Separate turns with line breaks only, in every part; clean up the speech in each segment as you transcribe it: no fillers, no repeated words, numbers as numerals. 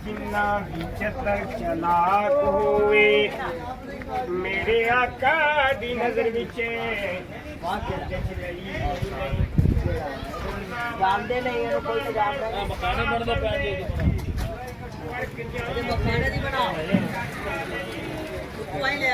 जिन्ना भी चतर चलाक होवे मेरे आका दी नजर विच जानते नहीं है कोई तो जानता है मकाने बनदे पे जी मकाने दी बना तू आई ले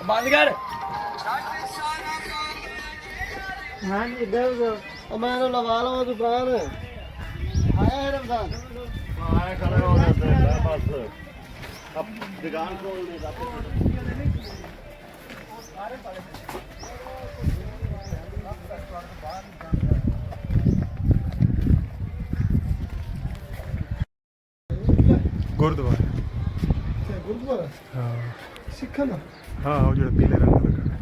बंद कर हाँ जी इधर मैं तो लगा लूँ दुकान आया है रमजान आया खड़ा हो जाता है बस अब दुकान खोल दे
गुरुद्वारा
गुरुद्वारा
हाँ
सिखा ना
हाँ वो जो पीले रंग का लगा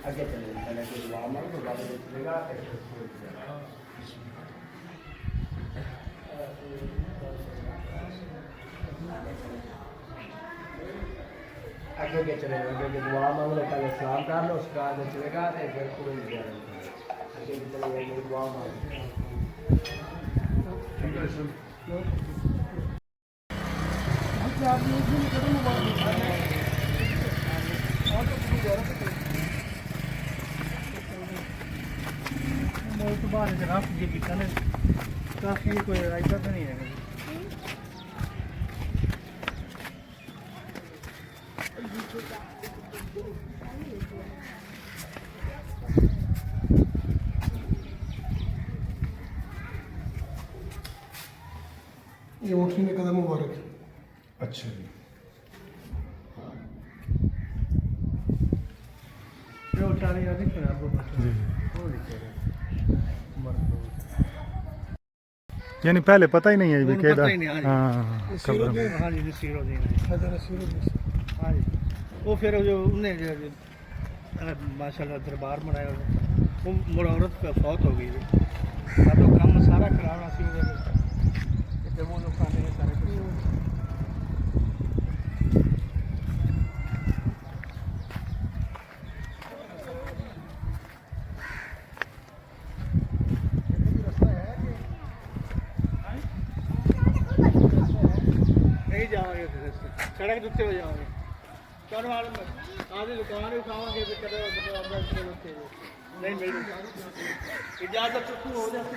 आगे चले पहले तो दुआ मारो तो बाद में चलेगा आगे के चले आगे के दुआ मांगो पहले सलाम कर लो उसके बाद चलेगा तो फिर कोई नहीं आगे के चले दुआ मांगो ठीक है सुन आप ये भी करो तो बाहर जनाब ये कितना ने काफी कोई ऐसा तो नहीं है ये उठने में कदम मुबारक
अच्छा जी
जो उठाने याद है आपको
जी यानी पहले पता ही नहीं है भी केदा हाँ
हाँ जी नसीरो दी हाँ जी वो फिर जो उन्हें माशाल्लाह दरबार बनाया वो मुरारत का फौत हो गई तो काम सारा कराना सी जम्मू लोग खाने सारे कुछ नहीं जाओगे सड़क दुखते हो जाओगे कौन मालूम आधी दुकान भी खाओगे तो कदर नहीं मिल इजाजत तो हो जाती